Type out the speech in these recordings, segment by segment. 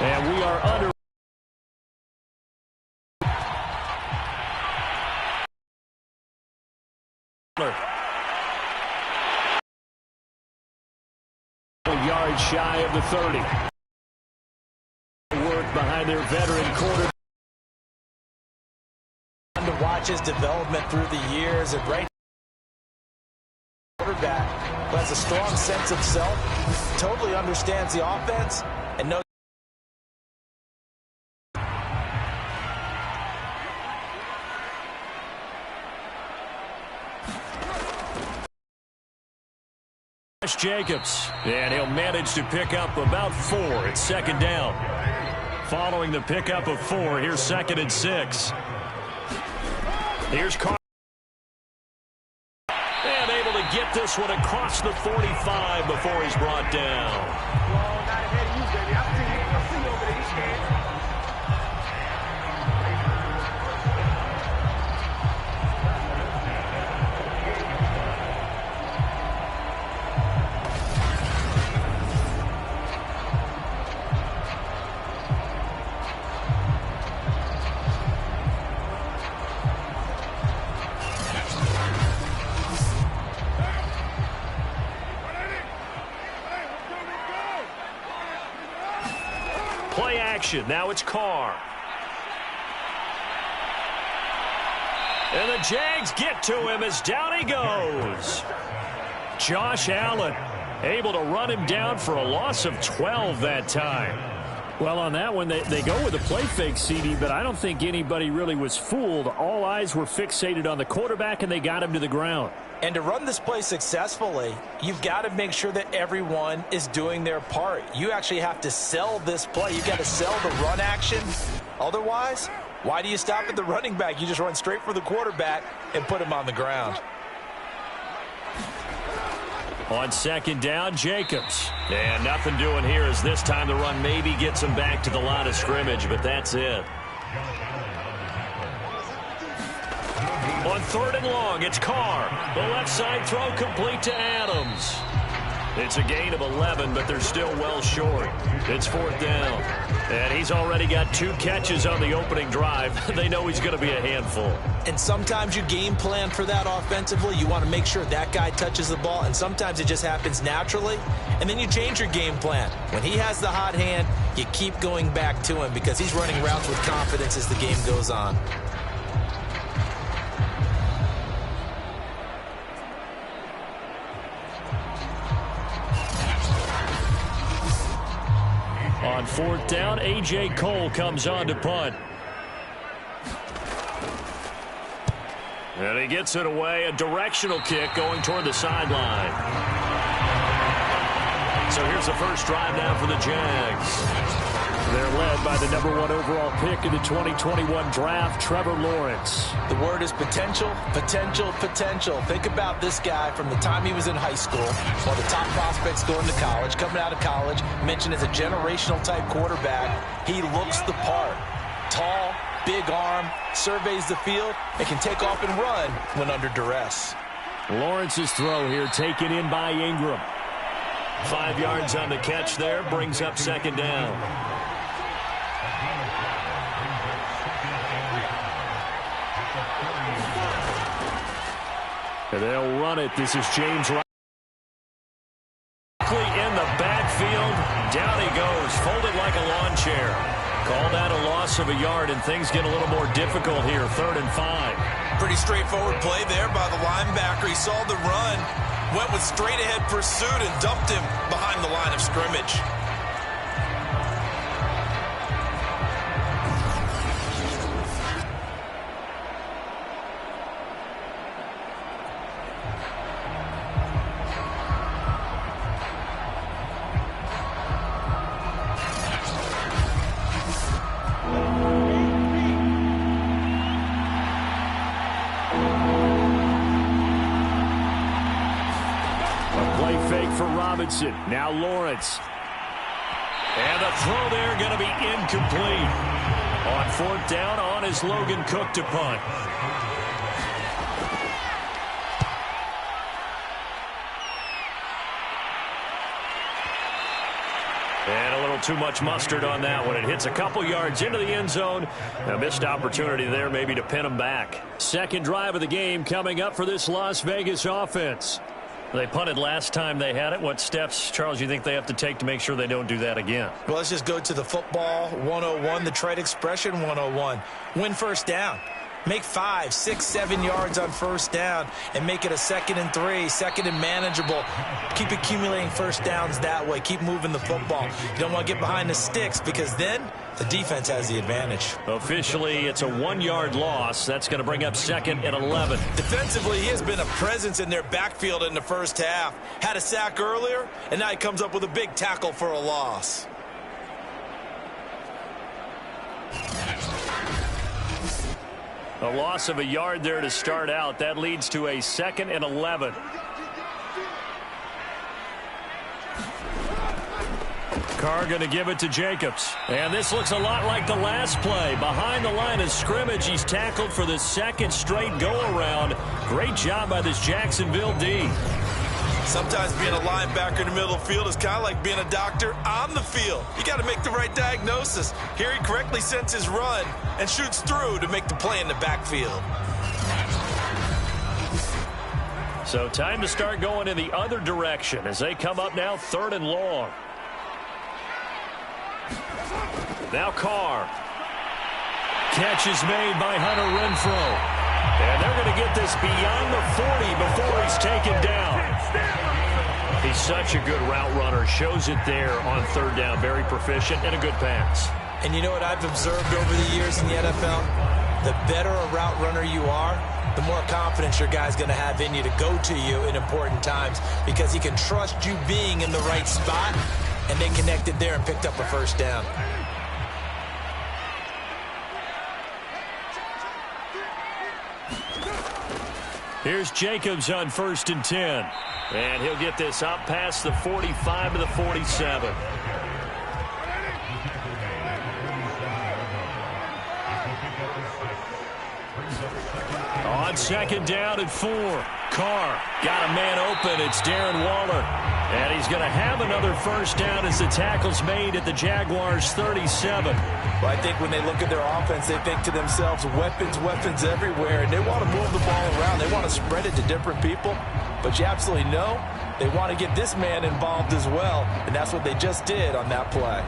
And we are under. Yards shy of the 30. Work behind their veteran quarterback. To watch his development through the years, and right quarterback who has a strong sense of self, totally understands the offense, and knows. Jacobs, and he'll manage to pick up about 4 at second down. Following the pickup of 4, here's 2nd and 6. Here's Carr. And able to get this one across the 45 before he's brought down. Well, not ahead of you, baby. I see you over there. You scared. Play action. Now it's Carr. And the Jags get to him as down he goes. Josh Allen able to run him down for a loss of 12 that time. Well, on that one, they go with a play fake, CD, but I don't think anybody really was fooled. All eyes were fixated on the quarterback, and they got him to the ground. And to run this play successfully, you've got to make sure that everyone is doing their part. You actually have to sell this play. You've got to sell the run action. Otherwise, why do you stop at the running back? You just run straight for the quarterback and put him on the ground. On 2nd down, Jacobs. And nothing doing here as this time the run maybe gets him back to the line of scrimmage, but that's it. On 3rd and long, it's Carr. The left side throw complete to Adams. It's a gain of 11, but they're still well short. It's 4th down. And he's already got 2 catches on the opening drive. They know he's going to be a handful. And sometimes you game plan for that offensively. You want to make sure that guy touches the ball, and sometimes it just happens naturally. And then you change your game plan. When he has the hot hand, you keep going back to him because he's running routes with confidence as the game goes on. On 4th down, A.J. Cole comes on to punt. And he gets it away. A directional kick going toward the sideline. So here's the first drive now for the Jags. They're led by the #1 overall pick in the 2021 draft, Trevor Lawrence. The word is potential, potential, potential. Think about this guy from the time he was in high school, one of the top prospects going to college, coming out of college, mentioned as a generational type quarterback. He looks the part. Tall, big arm, surveys the field, and can take off and run when under duress. Lawrence's throw here taken in by Ingram. 5 yards on the catch there, brings up 2nd down. And they'll run it. This is James Wright. In the backfield, down he goes, folded like a lawn chair. Call that a loss of a yard, and things get a little more difficult here. 3rd and 5. Pretty straightforward play there by the linebacker. He saw the run, went with straight-ahead pursuit, and dumped him behind the line of scrimmage. Now Lawrence. And the throw there going to be incomplete. On 4th down, on is Logan Cook to punt. And a little too much mustard on that one. It hits a couple yards into the end zone. A missed opportunity there maybe to pin them back. Second drive of the game coming up for this Las Vegas offense. They punted last time they had it. What steps, Charles, you think they have to take to make sure they don't do that again? Well, let's just go to the football 101, the trade expression 101. Win first down. Make 5, 6, 7 yards on first down and make it a 2nd and 3, 2nd and manageable. Keep accumulating first downs that way. Keep moving the football. You don't want to get behind the sticks because then the defense has the advantage. Officially, it's a 1-yard loss. That's going to bring up 2nd and 11. Defensively, he has been a presence in their backfield in the first half. Had a sack earlier, and now he comes up with a big tackle for a loss. A loss of a yard there to start out. That leads to a 2nd and 11. Carr going to give it to Jacobs. And this looks a lot like the last play. Behind the line of scrimmage, he's tackled for the 2nd straight go-around. Great job by this Jacksonville D. Sometimes being a linebacker in the middle of the field is kind of like being a doctor on the field. You got to make the right diagnosis. Here he correctly sends his run and shoots through to make the play in the backfield. So time to start going in the other direction as they come up now 3rd and long. Now Carr. Catch is made by Hunter Renfrow. And they're going to get this beyond the 40 before he's taken down. He's such a good route runner. Shows it there on 3rd down. Very proficient and a good pass. And you know what I've observed over the years in the NFL? The better a route runner you are, the more confidence your guy's going to have in you to go to you in important times because he can trust you being in the right spot, and they connected there and picked up a first down. Here's Jacobs on 1st and 10. And he'll get this up past the 45 to the 47. On 2nd down and 4. Carr got a man open. It's Darren Waller. And he's going to have another first down as the tackle's made at the Jaguars 37. Well, I think when they look at their offense, they think to themselves, weapons, weapons everywhere, and they want to move the ball around. They want to spread it to different people, but you absolutely know they want to get this man involved as well, and that's what they just did on that play.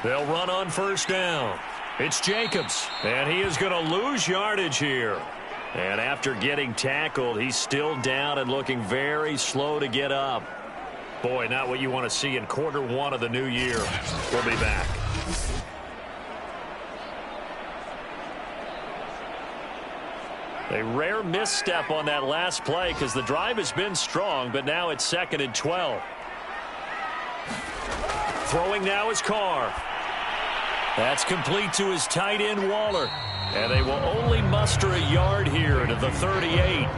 They'll run on first down. It's Jacobs, and he is going to lose yardage here. And after getting tackled, he's still down and looking very slow to get up. Boy, not what you want to see in quarter 1 of the new year. We'll be back. A rare misstep on that last play because the drive has been strong, but now it's 2nd and 12. Throwing now is Carr. That's complete to his tight end, Waller. And they will only muster a yard here to the 38.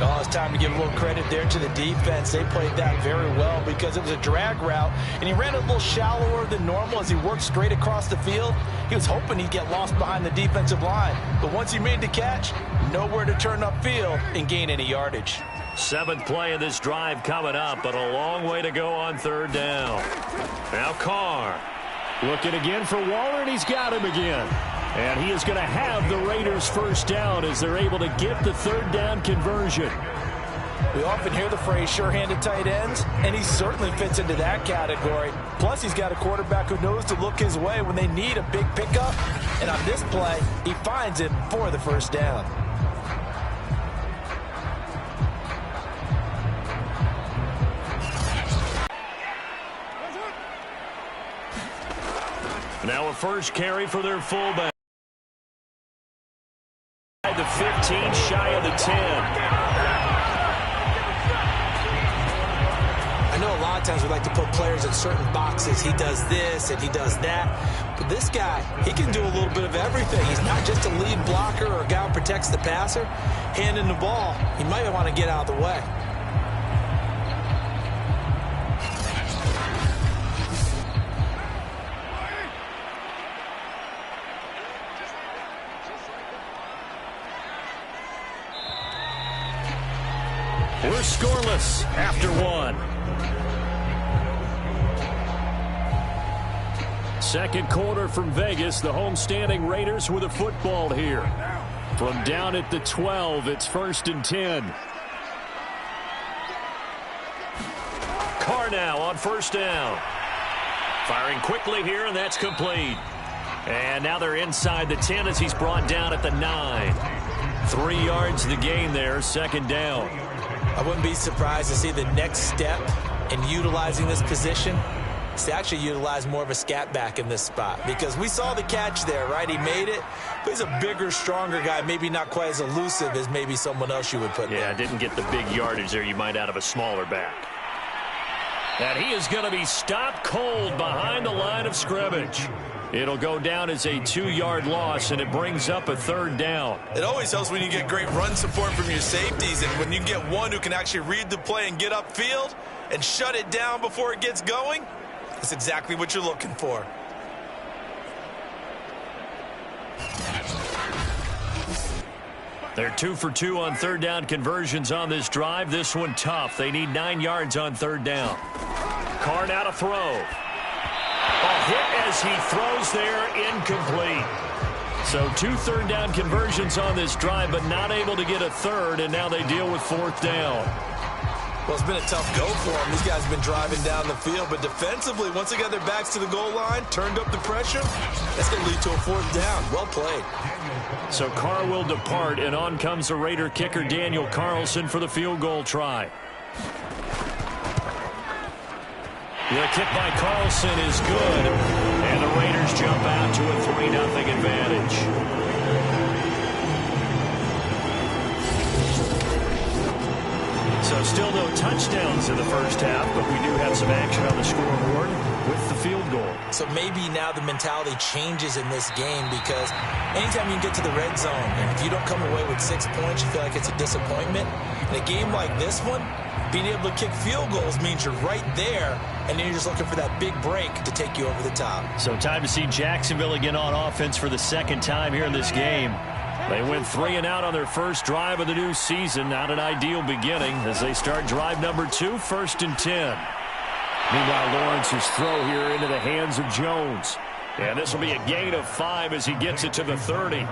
Oh, it's time to give a little credit there to the defense. They played that very well because it was a drag route, and he ran a little shallower than normal as he worked straight across the field. He was hoping he'd get lost behind the defensive line. But once he made the catch, nowhere to turn upfield and gain any yardage. 7th play of this drive coming up, but a long way to go on 3rd down. Now Carr. Looking again for Waller, and he's got him again. And he is going to have the Raiders first down as they're able to get the 3rd down conversion. We often hear the phrase sure-handed tight ends, and he certainly fits into that category. Plus, he's got a quarterback who knows to look his way when they need a big pickup. And on this play, he finds it for the first down. Now a first carry for their fullback. The 15, shy of the 10. I know a lot of times we like to put players in certain boxes. He does this and he does that. But this guy, he can do a little bit of everything. He's not just a lead blocker or a guy who protects the passer. Handing the ball, he might want to get out of the way. We're scoreless after one. Second quarter from Vegas. The homestanding Raiders with a football here. From down at the 12, it's 1st and 10. Carr now on 1st down. Firing quickly here, and that's complete. And now they're inside the 10 as he's brought down at the 9. 3 yards the gain there, 2nd down. I wouldn't be surprised to see the next step in utilizing this position is to actually utilize more of a scat back in this spot, because we saw the catch there, right? He made it, but he's a bigger, stronger guy, maybe not quite as elusive as maybe someone else you would put there. Yeah, didn't get the big yardage there you might out of a smaller back. And he is going to be stopped cold behind the line of scrimmage. It'll go down as a 2-yard loss, and it brings up a 3rd down. It always helps when you get great run support from your safeties, and when you get one who can actually read the play and get upfield and shut it down before it gets going, that's exactly what you're looking for. They're 2 for 2 on 3rd down conversions on this drive. This one tough. They need 9 yards on 3rd down. Carr now to throw. A hit as he throws there, incomplete. So 2 3rd down conversions on this drive, but not able to get a 3rd, and now they deal with 4th down. Well, it's been a tough go for them. These guys have been driving down the field, but defensively, once they got their backs to the goal line, turned up the pressure, that's going to lead to a 4th down. Well played. So Carr will depart, and on comes the Raider kicker Daniel Carlson for the field goal try. The kick by Carlson is good, and the Raiders jump out to a 3-0 advantage. So still no touchdowns in the first half, but we do have some action on the scoreboard with the field goal. So maybe now the mentality changes in this game, because anytime you can get to the red zone, and if you don't come away with 6 points, you feel like it's a disappointment. In a game like this one, being able to kick field goals means you're right there, and then you're just looking for that big break to take you over the top. So time to see Jacksonville again on offense for the 2nd time here in this game. They went 3 and out on their first drive of the new season. Not an ideal beginning as they start drive number 2, 1st and 10. Meanwhile, Lawrence's throw here into the hands of Jones. And this will be a gain of 5 as he gets it to the 30.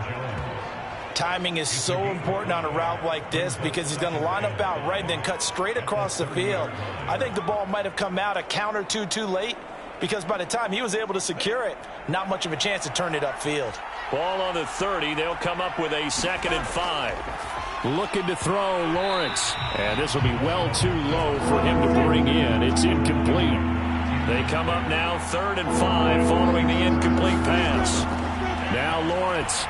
Timing is so important on a route like this, because he's going to line up out right and then cut straight across the field. I think the ball might have come out a count or two too late, because by the time he was able to secure it, not much of a chance to turn it upfield. Ball on the 30. They'll come up with a 2nd and 5. Looking to throw, Lawrence. And this will be well too low for him to bring in. It's incomplete. They come up now 3rd and 5 following the incomplete pass. Now Lawrence.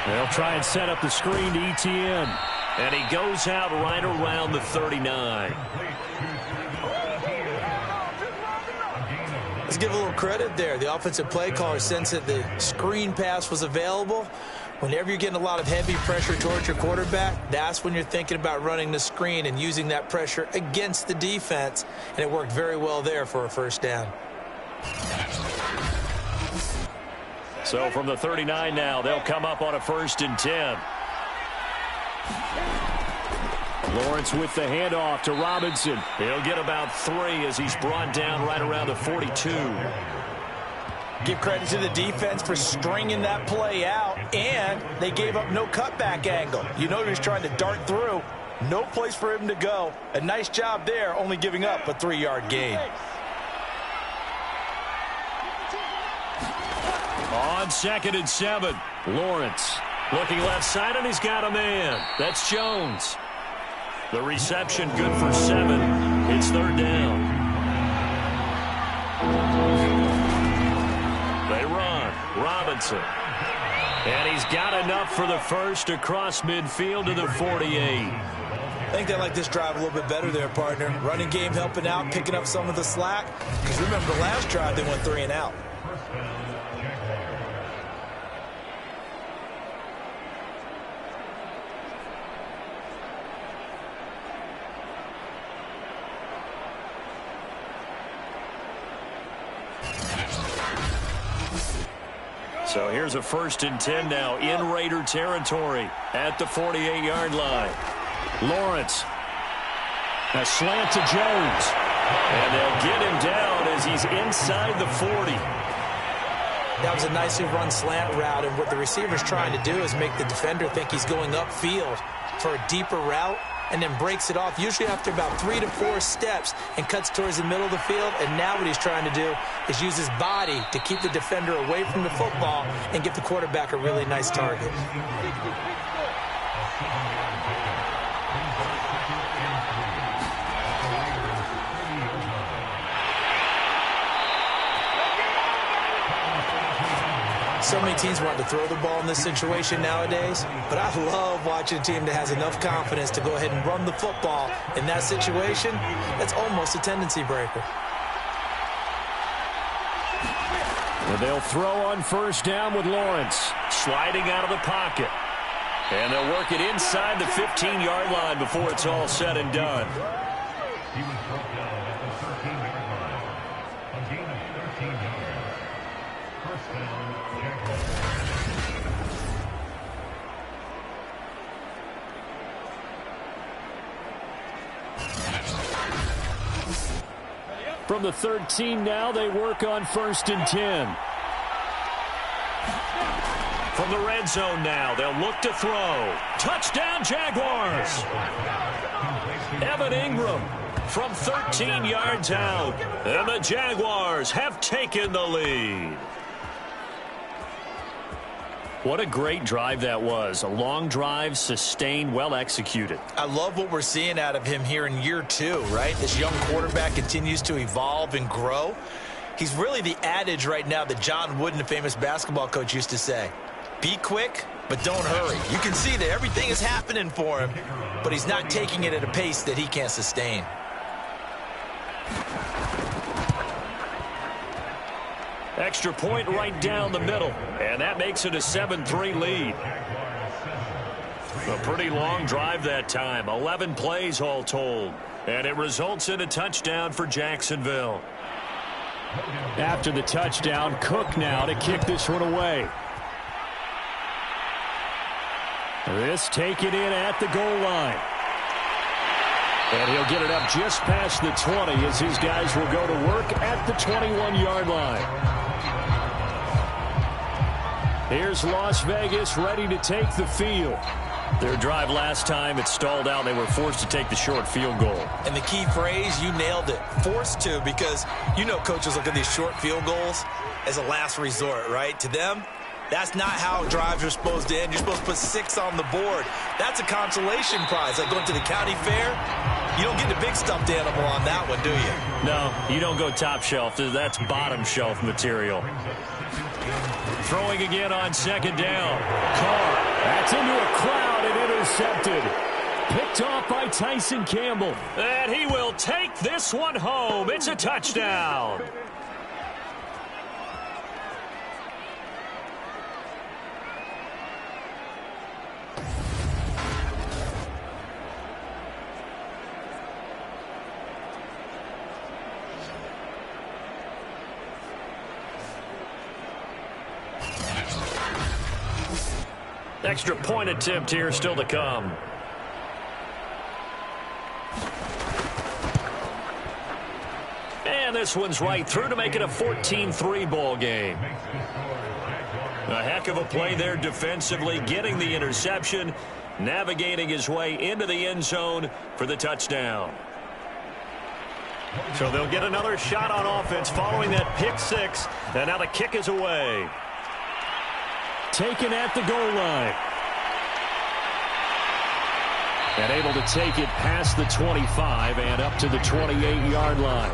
They'll try and set up the screen to Etienne. And he goes out right around the 39. Let's give a little credit there. The offensive play caller sensed that the screen pass was available. Whenever you're getting a lot of heavy pressure towards your quarterback, that's when you're thinking about running the screen and using that pressure against the defense. And it worked very well there for a 1st down. So from the 39 now, they'll come up on a 1st and 10. Lawrence with the handoff to Robinson. He'll get about 3 as he's brought down right around the 42. Give credit to the defense for stringing that play out, and they gave up no cutback angle. You know he was trying to dart through. No place for him to go. A nice job there, only giving up a 3-yard gain. On 2nd and 7, Lawrence looking left side, and he's got a man. That's Jones. The reception good for 7. It's 3rd down. They run. Robinson. And he's got enough for the 1st across midfield to the 48. I think they like this drive a little bit better there, partner. Running game helping out, picking up some of the slack. Because remember, the last drive they went 3 and out. So here's a 1st and 10 now in Raider territory at the 48-yard line. Lawrence A slant to Jones. And they'll get him down as he's inside the 40. That was a nicely run slant route, and what the receiver's trying to do is make the defender think he's going upfield for a deeper route, and then breaks it off, usually after about 3 to 4 steps, and cuts towards the middle of the field. And now what he's trying to do is use his body to keep the defender away from the football and give the quarterback a really nice target. So many teams want to throw the ball in this situation nowadays, but I love watching a team that has enough confidence to go ahead and run the football in that situation. That's almost a tendency breaker. And they'll throw on first down with Lawrence, sliding out of the pocket. And they'll work it inside the 15-yard line before it's all said and done. From the 13 now, they work on 1st and 10. From the red zone now, they'll look to throw. Touchdown, Jaguars! Evan Ingram from 13 yards out. And the Jaguars have taken the lead. What a great drive that was. A long drive, sustained, well executed. I love what we're seeing out of him here in year 2, right? This young quarterback continues to evolve and grow. He's really the adage right now that John Wooden, the famous basketball coach, used to say. Be quick, but don't hurry. You can see that everything is happening for him, but he's not taking it at a pace that he can't sustain. Extra point right down the middle, and that makes it a 7-3 lead. A pretty long drive that time, 11 plays all told, and it results in a touchdown for Jacksonville. After the touchdown, Cook now to kick this one away. This taken in at the goal line. And he'll get it up just past the 20 as his guys will go to work at the 21-yard line. Here's Las Vegas ready to take the field. Their drive last time, it stalled out. They were forced to take the short field goal. And the key phrase, you nailed it, forced to, because you know coaches look at these short field goals as a last resort, right? To them, that's not how drives are supposed to end. You're supposed to put 6 on the board. That's a consolation prize. Like going to the county fair, you don't get the big stuffed animal on that one, do you? No, you don't go top shelf. That's bottom shelf material. Throwing again on 2nd down. Carr, that's into a crowd and intercepted. Picked off by Tyson Campbell. And he will take this one home. It's a touchdown. Extra point attempt here still to come. And this one's right through to make it a 14-3 ball game. A heck of a play there defensively, getting the interception, navigating his way into the end zone for the touchdown. So they'll get another shot on offense following that pick 6, and now the kick is away. Taken at the goal line. And able to take it past the 25 and up to the 28-yard line.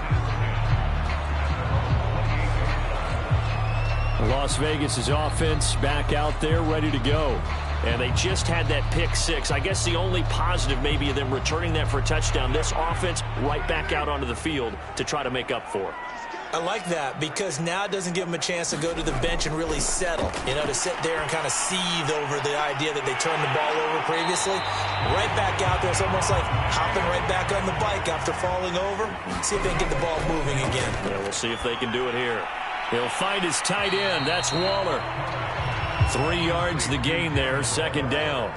Las Vegas' offense back out there ready to go. And they just had that pick 6. I guess the only positive maybe of them returning that for a touchdown. This offense right back out onto the field to try to make up for it. I like that because now it doesn't give them a chance to go to the bench and really settle, you know, to sit there and kind of seethe over the idea that they turned the ball over previously. Right back out there, it's almost like hopping right back on the bike after falling over. See if they can get the ball moving again. Yeah, we'll see if they can do it here. He'll find his tight end. That's Waller. 3 yards the gain there, 2nd down.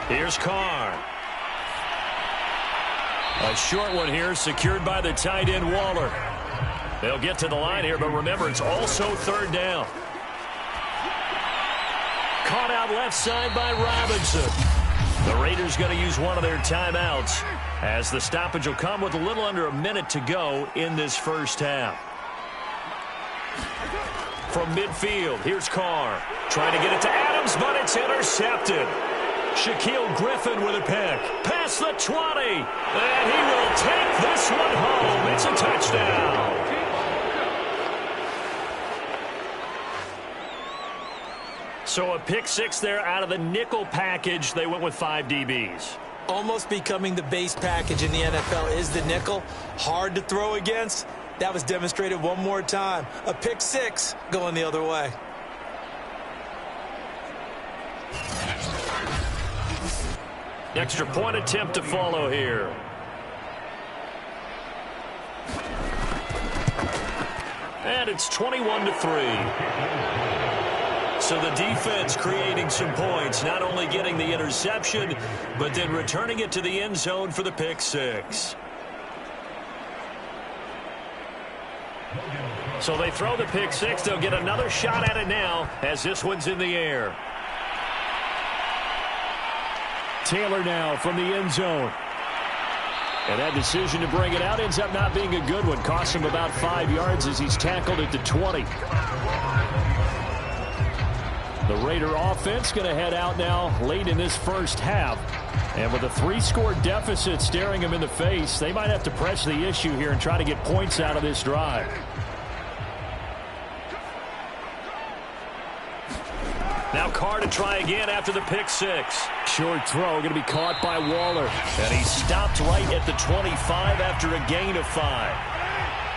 Here's Carr. A short one here, secured by the tight end, Waller. They'll get to the line here, but remember, it's also third down. Caught out left side by Robinson. The Raiders going to use one of their timeouts as the stoppage will come with a little under a minute to go in this first half. From midfield, here's Carr. Trying to get it to Adams, but it's intercepted. Shaquille Griffin with a pick. Past the 20. And he will take this one home. It's a touchdown. So a pick six there out of the nickel package. They went with 5 DBs. Almost becoming the base package in the NFL is the nickel. Hard to throw against. That was demonstrated one more time. A pick six going the other way. Extra point attempt to follow here. And it's 21-3. So the defense creating some points, not only getting the interception, but then returning it to the end zone for the pick six. So they throw the pick six. They'll get another shot at it now as this one's in the air. Taylor now from the end zone. And that decision to bring it out ends up not being a good one. Costs him about 5 yards as he's tackled at the 20. The Raider offense going to head out now late in this first half. And with a 3-score deficit staring them in the face, they might have to press the issue here and try to get points out of this drive. Now Carr to try again after the pick six. Short throw going to be caught by Waller. And he stopped right at the 25 after a gain of 5.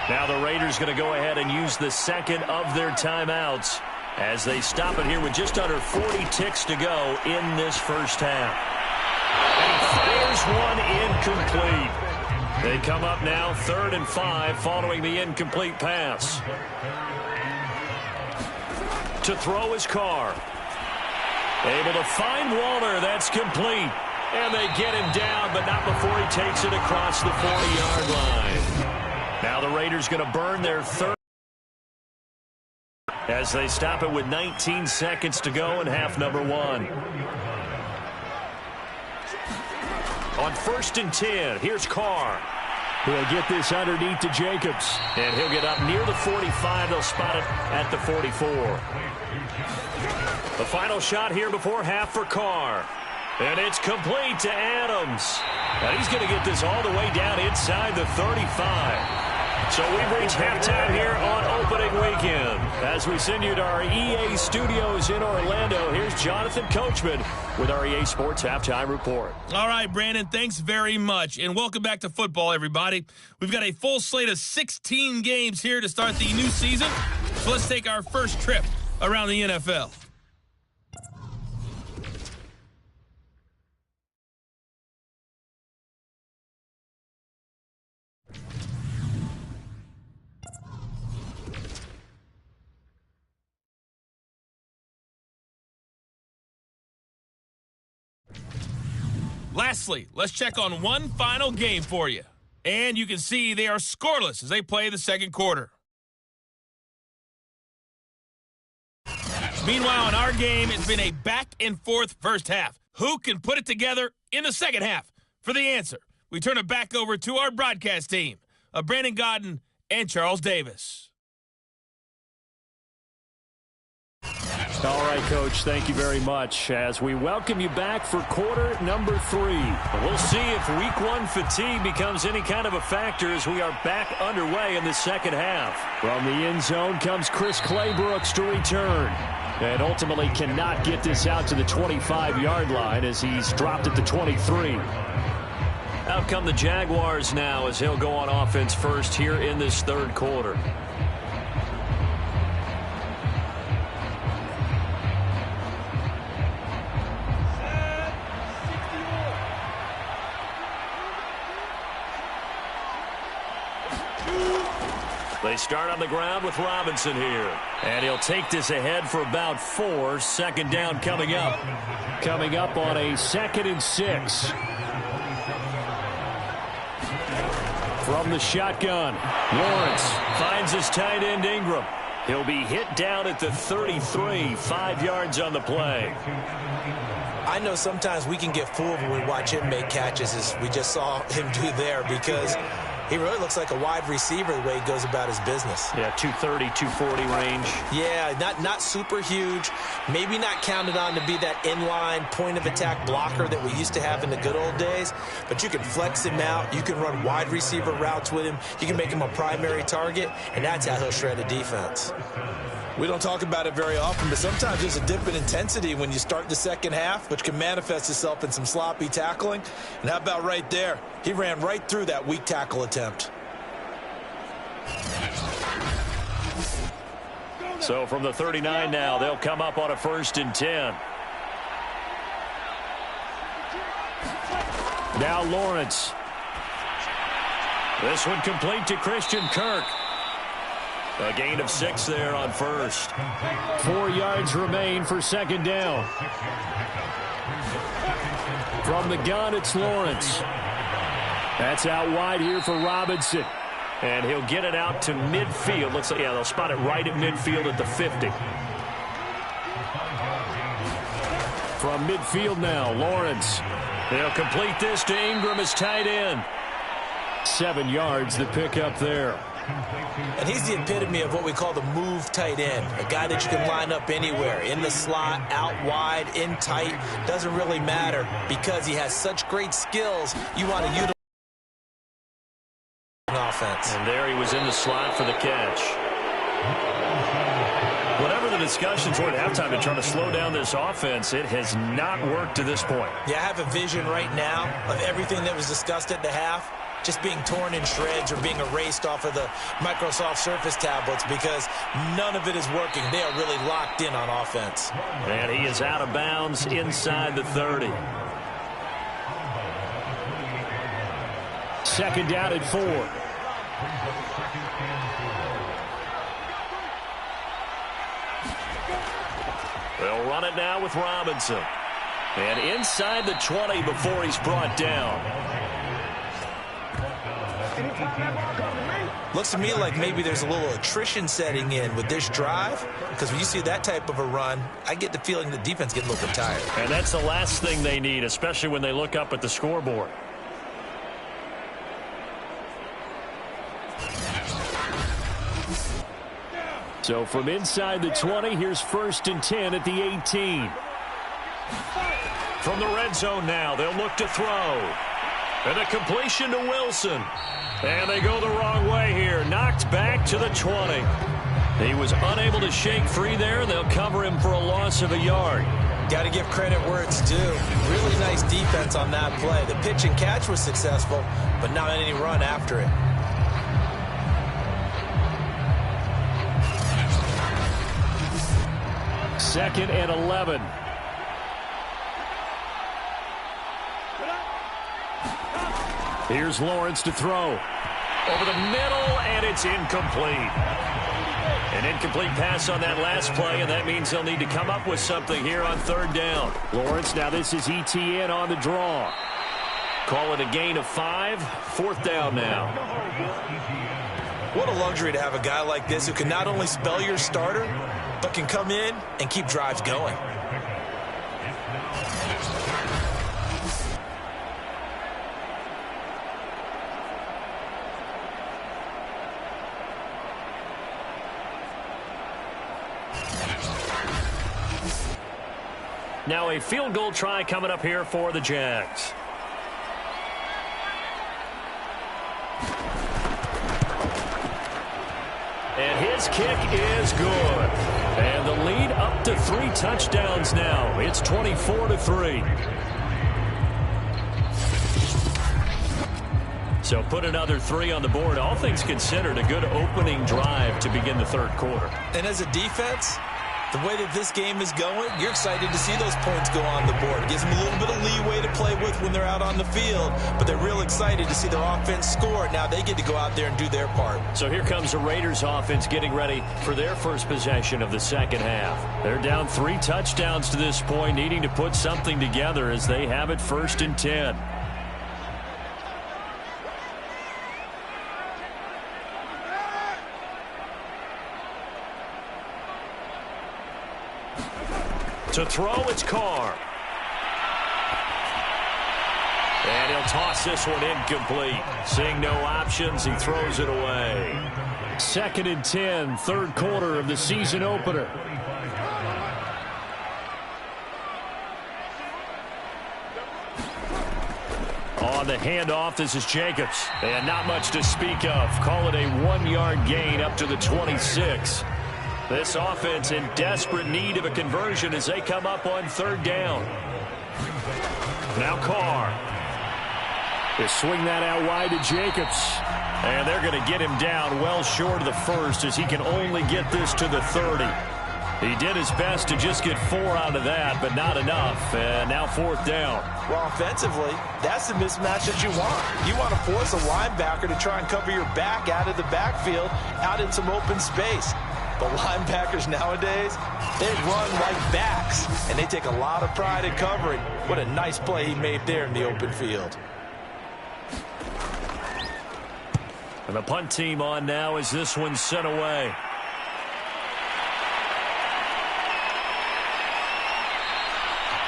Now the Raiders going to go ahead and use the second of their timeouts as they stop it here with just under 40 ticks to go in this first half. And he fires one incomplete. They come up now 3rd and 5 following the incomplete pass. To throw is Carr. Able to find Waller. That's complete. And they get him down, but not before he takes it across the 40-yard line. Now the Raiders going to burn their third as they stop it with 19 seconds to go in half number 1. On 1st and 10, here's Carr. He'll get this underneath to Jacobs. And he'll get up near the 45. They'll spot it at the 44. The final shot here before half for Carr. And it's complete to Adams. And he's going to get this all the way down inside the 35. So we've reached halftime here on opening weekend. As we send you to our EA studios in Orlando, here's Jonathan Coachman with our EA Sports Halftime Report. All right, Brandon, thanks very much. And welcome back to football, everybody. We've got a full slate of 16 games here to start the new season. So let's take our first trip around the NFL. Lastly, let's check on one final game for you. And you can see they are scoreless as they play the second quarter. Meanwhile, in our game, it's been a back-and-forth first half. Who can put it together in the second half? For the answer, we turn it back over to our broadcast team of Brandon Godden and Charles Davis. All right, Coach, thank you very much as we welcome you back for quarter number 3. We'll see if week 1 fatigue becomes any kind of a factor as we are back underway in the second half. From the end zone comes Chris Claybrooks to return and ultimately cannot get this out to the 25-yard line as he's dropped at the 23. Out come the Jaguars now as he'll go on offense first here in this third quarter. They start on the ground with Robinson here. And he'll take this ahead for about 4. Second down coming up. Coming up on a 2nd and 6. From the shotgun, Lawrence finds his tight end Ingram. He'll be hit down at the 33, 5 yards on the play. I know sometimes we can get fooled when we watch him make catches, as we just saw him do there, because he really looks like a wide receiver the way he goes about his business. Yeah, 230, 240 range. Yeah, not super huge. Maybe not counted on to be that inline point-of-attack blocker that we used to have in the good old days. But you can flex him out. You can run wide receiver routes with him. You can make him a primary target, and that's how he'll shred a defense. We don't talk about it very often, but sometimes there's a dip in intensity when you start the second half, which can manifest itself in some sloppy tackling. And how about right there? He ran right through that weak tackle attempt. So from the 39 now, they'll come up on a 1st and 10. Now Lawrence. This one complete to Christian Kirk. A gain of 6 there on 1st. 4 yards remain for 2nd down. From the gun, it's Lawrence. That's out wide here for Robinson. And he'll get it out to midfield. Looks like, yeah, they'll spot it right at midfield at the 50. From midfield now, Lawrence. They'll complete this to Ingram as tight end. 7 yards the pickup there. And he's the epitome of what we call the move tight end. A guy that you can line up anywhere. In the slot, out wide, in tight. Doesn't really matter because he has such great skills. You want to utilize offense. And there he was in the slot for the catch. Whatever the discussions were at halftime to try to slow down this offense, it has not worked to this point. Yeah, I have a vision right now of everything that was discussed at the half just being torn in shreds or being erased off of the Microsoft Surface tablets because none of it is working. They are really locked in on offense. And he is out of bounds inside the 30. 2nd down and 4. They'll run it now with Robinson. And inside the 20 before he's brought down. Looks to me like maybe there's a little attrition setting in with this drive, because when you see that type of a run, I get the feeling the defense gets a little bit tired. And that's the last thing they need, especially when they look up at the scoreboard. So from inside the 20, here's 1st and 10 at the 18. From the red zone now, they'll look to throw. And a completion to Wilson. And they go the wrong way here. Knocked back to the 20. He was unable to shake free there. They'll cover him for a loss of a yard. Got to give credit where it's due. Really nice defense on that play. The pitch and catch was successful, but not any run after it. Second and 11. Here's Lawrence to throw. Over the middle, and it's incomplete. An incomplete pass on that last play, and that means they'll need to come up with something here on 3rd down. Lawrence, now this is ETN on the draw. Call it a gain of 5. 4th down now. What a luxury to have a guy like this who can not only spell your starter, but can come in and keep drives going. Now a field goal try coming up here for the Jags. And his kick is good. And the lead up to 3 touchdowns now. It's 24-3. So put another 3 on the board. All things considered, a good opening drive to begin the 3rd quarter. And as a defense, the way that this game is going, you're excited to see those points go on the board. It gives them a little bit of leeway to play with when they're out on the field, but they're real excited to see their offense score. Now they get to go out there and do their part. So here comes the Raiders offense getting ready for their first possession of the 2nd half. They're down 3 touchdowns to this point, needing to put something together as they have it 1st and 10. To throw, it's Carr. And he'll toss this one incomplete. Seeing no options, he throws it away. 2nd and 10, third quarter of the season opener. On the handoff, this is Jacobs. And not much to speak of. Call it a 1-yard gain up to the 26. This offense in desperate need of a conversion as they come up on 3rd down. Now Carr. They swing that out wide to Jacobs. And they're going to get him down well short of the first as he can only get this to the 30. He did his best to just get 4 out of that, but not enough. And now 4th down. Well, offensively, that's the mismatch that you want. You want to force a linebacker to try and cover your back out of the backfield, out in some open space. But linebackers nowadays, they run like backs, and they take a lot of pride in covering. What a nice play he made there in the open field. And the punt team on now as this one's sent away.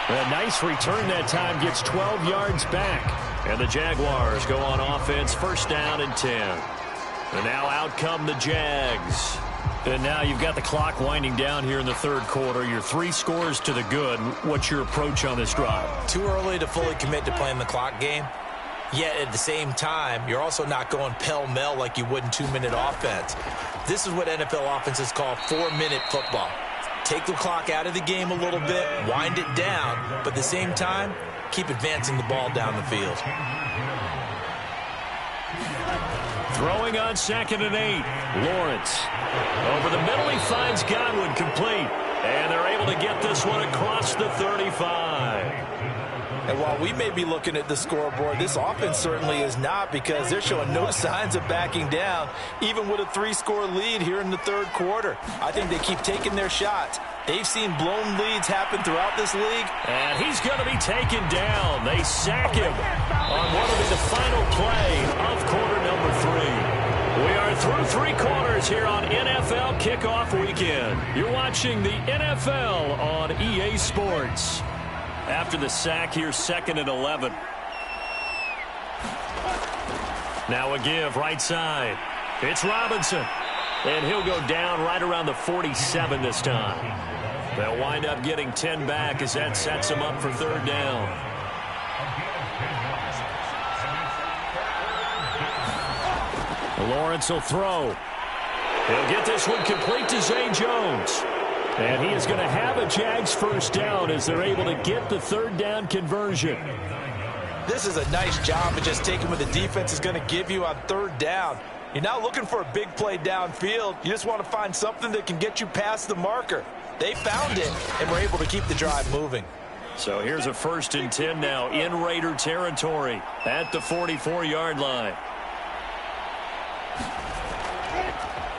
A nice return that time, gets 12 yards back. And the Jaguars go on offense, 1st down and 10. And now out come the Jags. And now you've got the clock winding down here in the 3rd quarter. You're 3 scores to the good. What's your approach on this drive? Too early to fully commit to playing the clock game. Yet at the same time, you're also not going pell-mell like you would in 2-minute offense. This is what NFL offenses call 4-minute football. Take the clock out of the game a little bit, wind it down, but at the same time, keep advancing the ball down the field. Throwing on 2nd and 8. Lawrence. Over the middle, he finds Godwin, complete. And they're able to get this one across the 35. And while we may be looking at the scoreboard, this offense certainly is not, because they're showing no signs of backing down, even with a 3-score lead here in the 3rd quarter. I think they keep taking their shots. They've seen blown leads happen throughout this league. And he's going to be taken down. They sack him on what will be the final play of quarter number 3. We are through 3 quarters here on NFL Kickoff Weekend. You're watching the NFL on EA Sports. After the sack here, 2nd and 11. Now a give, right side. It's Robinson. And he'll go down right around the 47 this time. They'll wind up getting 10 back as that sets them up for 3rd down. Lawrence will throw. He'll get this one complete to Zay Jones. And he is going to have a Jags 1st down as they're able to get the 3rd down conversion. This is a nice job of just taking what the defense is going to give you on 3rd down. You're not looking for a big play downfield. You just want to find something that can get you past the marker. They found it and were able to keep the drive moving. So here's a 1st and 10 now in Raider territory at the 44-yard line.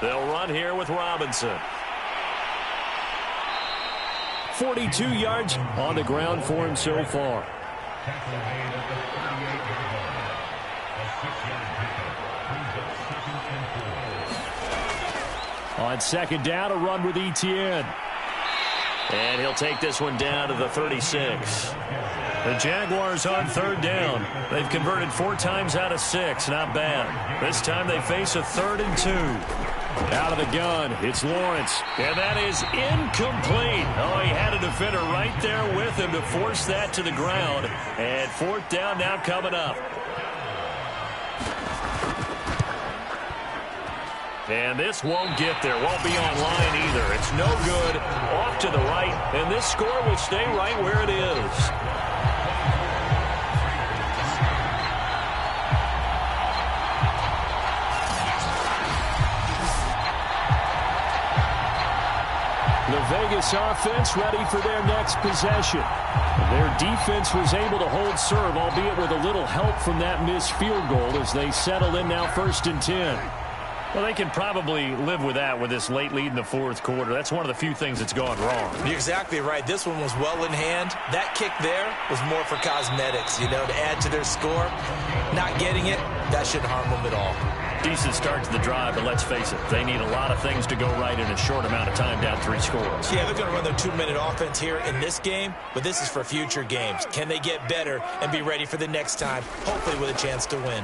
They'll run here with Robinson. 42 yards on the ground for him so far. On 2nd down, a run with Etienne. And he'll take this one down to the 36. The Jaguars on 3rd down. They've converted 4 times out of 6. Not bad. This time they face a 3rd and 2. Out of the gun, it's Lawrence. And that is incomplete. Oh, he had a defender right there with him to force that to the ground. And 4th down now coming up. And this won't get there. Won't be online either. It's no good. Off to the right. And this score will stay right where it is. The Vegas offense ready for their next possession. Their defense was able to hold serve, albeit with a little help from that missed field goal as they settle in now 1st and 10. Well, they can probably live with that with this late lead in the 4th quarter. That's one of the few things that's gone wrong. You're exactly right. This one was well in hand. That kick there was more for cosmetics, to add to their score. Not getting it, that shouldn't harm them at all. Decent start to the drive, but let's face it, they need a lot of things to go right in a short amount of time, down 3 scores. Yeah, they're going to run their 2-minute offense here in this game, but this is for future games. Can they get better and be ready for the next time, hopefully with a chance to win?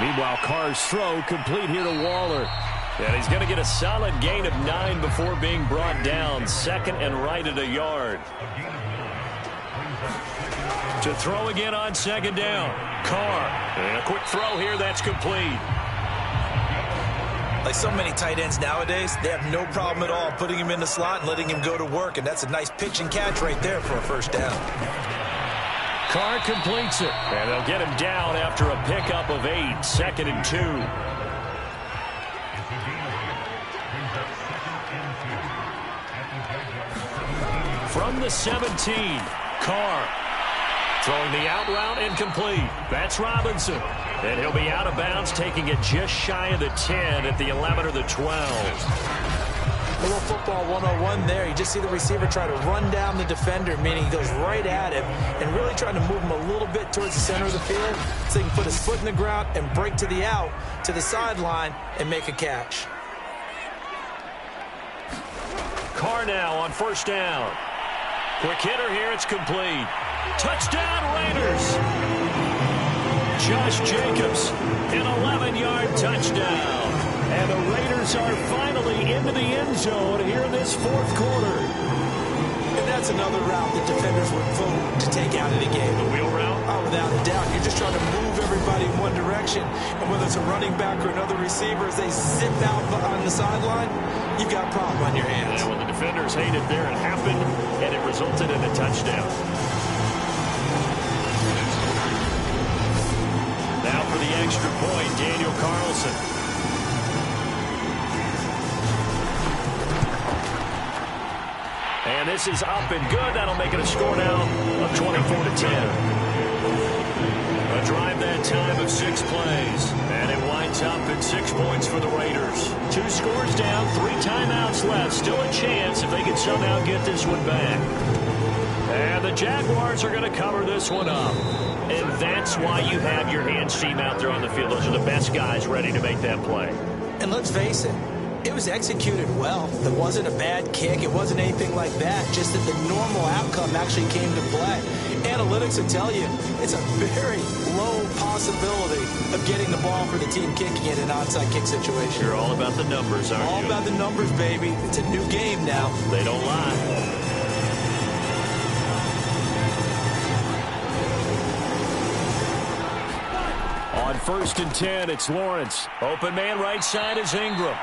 Meanwhile, Carr's throw complete here to Waller. And he's going to get a solid gain of 9 before being brought down. 2nd and right at a yard. To throw again on 2nd down. Carr. And a quick throw here. That's complete. Like so many tight ends nowadays, they have no problem at all putting him in the slot and letting him go to work. And that's a nice pitch and catch right there for a first down. Carr completes it. And they'll get him down after a pickup of 8. 2nd and 2. From the 17, Carr. Throwing the out route incomplete. That's Robinson. And he'll be out of bounds, taking it just shy of the 10 at the 11 or the 12. A little football 101 there. You just see the receiver try to run down the defender, meaning he goes right at him and really trying to move him a little bit towards the center of the field so he can put his foot in the ground and break to the out, to the sideline, and make a catch. Carr now on 1st down. Quick hitter here. It's complete. Touchdown, Raiders. Josh Jacobs, an 11-yard touchdown. And the Raiders are finally into the end zone here in this 4th quarter. And that's another route that defenders would vote to take out of the game. The wheel route? Oh, without a doubt. You're just trying to move everybody in one direction. And whether it's a running back or another receiver, as they zip out on the sideline, you've got a problem on your hands. And when the defenders hate it there, it happened, and it resulted in a touchdown. Now for the extra point, Daniel Carlson. And this is up and good. That'll make it a score now of 24-10. A drive that time of 6 plays. And it winds up at 6 points for the Raiders. 2 scores down, 3 timeouts left. Still a chance if they can somehow get this one back. And the Jaguars are going to cover this one up. And that's why you have your hands team out there on the field. Those are the best guys ready to make that play. And let's face it, it was executed well. It wasn't a bad kick. It wasn't anything like that. Just that the normal outcome actually came to play. Analytics will tell you it's a very low possibility of getting the ball for the team kicking it in an onside kick situation. You're all about the numbers, aren't you? All about the numbers, baby. It's a new game now. They don't lie. On 1st and 10, it's Lawrence. Open man right side is Ingram.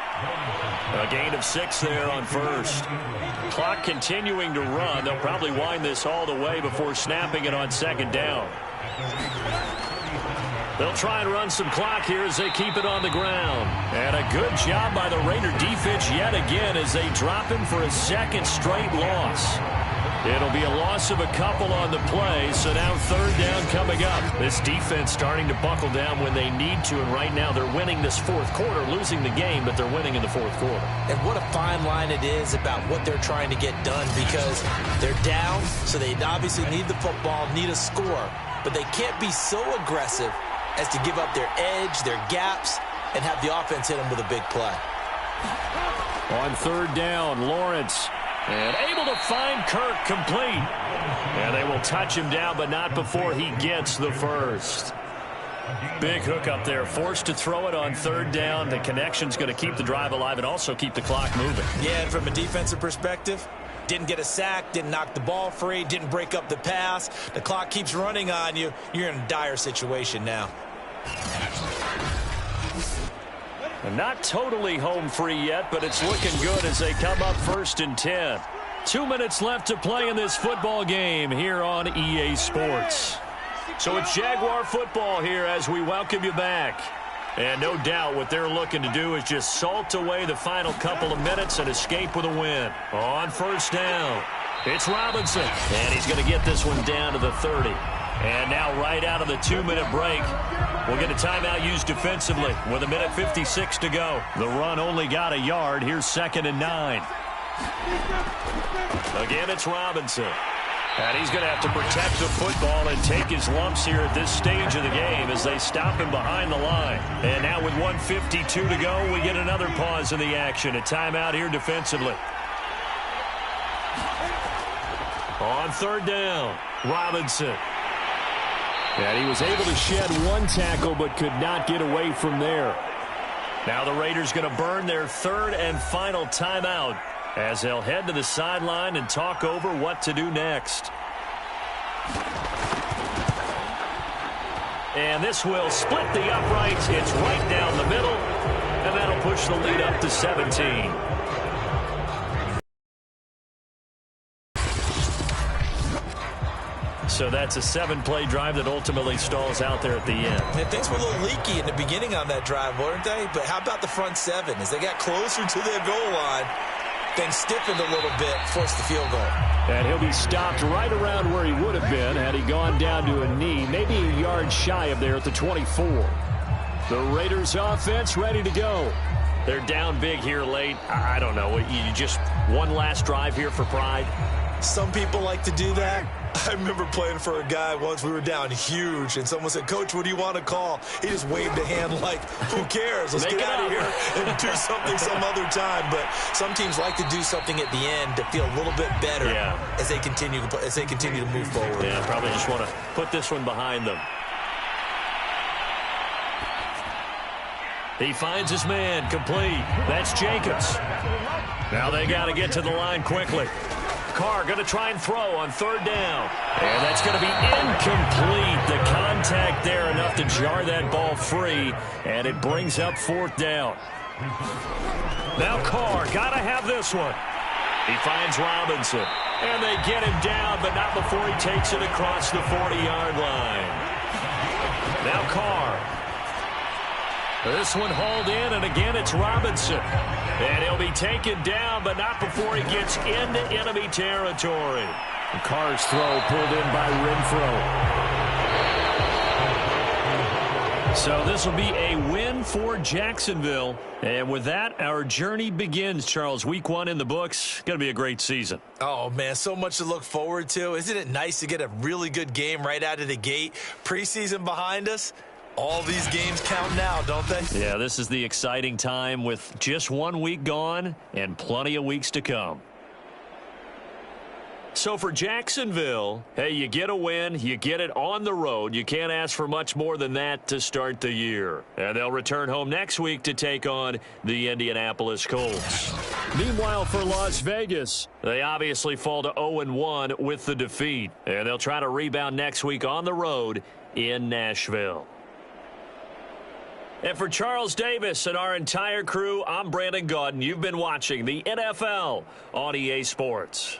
A gain of 6 there on 1st. Clock continuing to run. They'll probably wind this all the way before snapping it on 2nd down. They'll try and run some clock here as they keep it on the ground. And a good job by the Raider defense yet again as they drop him for a 2nd straight loss. It'll be a loss of a couple on the play, so now 3rd down coming up. This defense starting to buckle down when they need to, and right now they're winning this 4th quarter, losing the game, but they're winning in the 4th quarter. And what a fine line it is about what they're trying to get done, because they're down, so they obviously need the football, need a score, but they can't be so aggressive as to give up their edge, their gaps, and have the offense hit them with a big play. On 3rd down, Lawrence. And able to find Kirk complete. And they will touch him down, but not before he gets the 1st. Big hook up there. Forced to throw it on 3rd down. The connection's going to keep the drive alive and also keep the clock moving. Yeah, and from a defensive perspective, didn't get a sack, didn't knock the ball free, didn't break up the pass. The clock keeps running on you. You're in a dire situation now. And not totally home free yet, but it's looking good as they come up 1st and 10. 2 minutes left to play in this football game here on EA Sports. So it's Jaguar football here as we welcome you back. And no doubt what they're looking to do is just salt away the final couple of minutes and escape with a win. On 1st down, it's Robinson. And he's going to get this one down to the 30. And now right out of the 2-minute break, we'll get a timeout used defensively with 1:56 to go. The run only got a yard. Here's 2nd and 9. Again, it's Robinson. And he's going to have to protect the football and take his lumps here at this stage of the game as they stop him behind the line. And now with 1:52 to go, we get another pause in the action. A timeout here defensively. On third down, Robinson. And he was able to shed one tackle but could not get away from there. Now the Raiders going to burn their third and final timeout as they'll head to the sideline and talk over what to do next. And this will split the uprights. It's right down the middle, and that'll push the lead up to 17. So that's a 7-play drive that ultimately stalls out there at the end. And things were a little leaky in the beginning on that drive, weren't they? But how about the front seven? As they got closer to their goal line, things stiffened a little bit, forced the field goal. And he'll be stopped right around where he would have been had he gone down to a knee, maybe a yard shy of there at the 24. The Raiders offense ready to go. They're down big here late. I don't know. You just one last drive here for pride? Some people like to do that. I remember playing for a guy once. We were down huge, and someone said, "Coach, what do you want to call?" He just waved a hand like, who cares? Let's get out of here and do something some other time. But some teams like to do something at the end to feel a little bit better as they continue to move forward. Yeah, probably just want to put this one behind them. He finds his man complete. That's Jacobs. Now they got to get to the line quickly. Carr going to try and throw on third down. And that's going to be incomplete. The contact there enough to jar that ball free. And it brings up fourth down. Now Carr got to have this one. He finds Robinson. And they get him down, but not before he takes it across the 40-yard line. Now Carr. This one hauled in, and again it's Robinson. And he'll be taken down, but not before he gets into enemy territory. Carr's throw pulled in by Renfro. So this will be a win for Jacksonville. And with that, our journey begins, Charles. Week 1 in the books. Going to be a great season. Oh, man, so much to look forward to. Isn't it nice to get a really good game right out of the gate? Preseason behind us. All these games count now, don't they? Yeah, this is the exciting time with just 1 week gone and plenty of weeks to come. So for Jacksonville, hey, you get a win, you get it on the road. You can't ask for much more than that to start the year. And they'll return home next week to take on the Indianapolis Colts. Meanwhile, for Las Vegas, they obviously fall to 0-1 with the defeat. And they'll try to rebound next week on the road in Nashville. And for Charles Davis and our entire crew, I'm Brandon Gaudin. You've been watching the NFL on EA Sports.